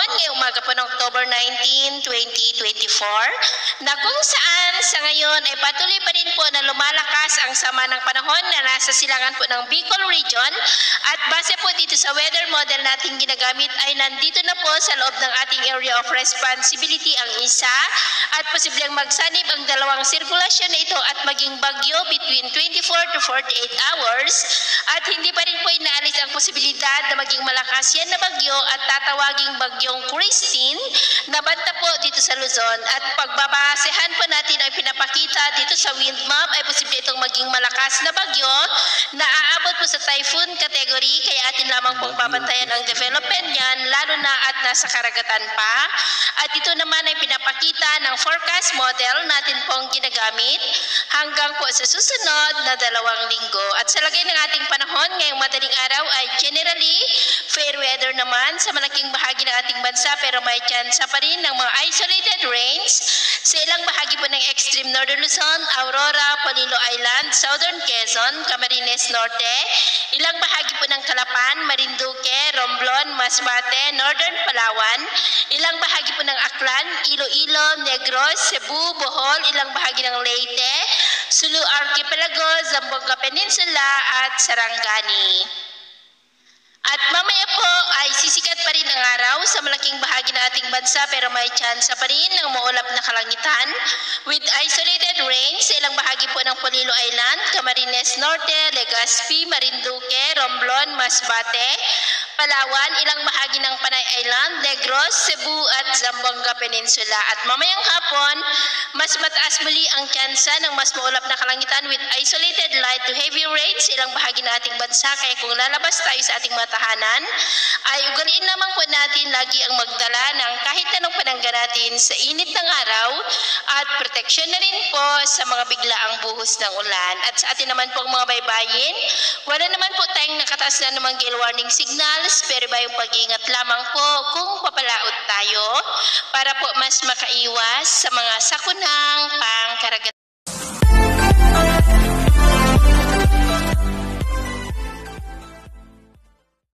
panahon ngayong umaga po ng October 19, 2024 na kung saan sa ngayon ay patuloy pa rin po na lumalakas ang sama ng panahon na nasa silangan po ng Bicol Region at base po dito sa weather model nating ginagamit ay nandito na po sa loob ng ating area of responsibility ang isa at posibleng magsanib ang dalawang sirkulasyon na ito at maging bagyo between 24 to 48 hours at hindi pa rin po inaalis ang posibilidad na maging malakas yan na bagyo at tatawaging bagyong Christine na banta po dito sa Luzon at pagbabasehan po natin ay pinapakita dito sa wind map ay posible itong maging malakas na bagyo na aabot po sa typhoon category kaya atin lamang pong babantayan ang development niyan lalo na at nasa karagatan pa at ito naman ay pinapakita ng forecast model natin pong ginagamit hanggang po sa susunod na 2 linggo at sa lagay ng ating panahon ngayong madaling araw ay generally fair weather naman sa malaking bahagi ng ating bansa pero may tsansa pa rin ng mga isolated rains sa ilang bahagi po ng extreme northern Luzon, Aurora, Polillo Island, Southern Quezon, Camarines Norte, ilang bahagi po ng Calapan, Marinduque, Romblon, Masbate, Northern Palawan, ilang bahagi po ng Aklan, Iloilo, Negros, Cebu, Bohol, ilang bahagi ng Leyte, Sulu Archipelago, Zamboanga Peninsula at Sarangani. At mamaya po ay sisikat pa rin ang araw sa malaking bahagi ng ating bansa pero may tsansa pa rin ng maulap na kalangitan with isolated rain sa ilang bahagi po ng Polillo Island, Camarines Norte, Legazpi, Marinduque, Romblon, Masbate, Palawan, ilang bahagi ng Panay Island, Negros, Cebu at Zamboanga Peninsula. At mamayang hapon, mas mataas muli ang tsansa ng mas maulap na kalangitan with isolated light to heavy rain sa ilang bahagi ng ating bansa. Kaya kung lalabas tayo sa ating mga tahanan, ay ugaliin naman po natin lagi ang magdala ng kahit anong panangga natin sa init ng araw at proteksyon na rin po sa mga biglaang buhos ng ulan. At sa atin naman po ang mga baybayin, wala naman po tayong nakataas na namang gale warning signals pero ba yung pag-iingat lamang po kung papalaot tayo para po mas makaiwas sa mga sakunang pangkaragatan.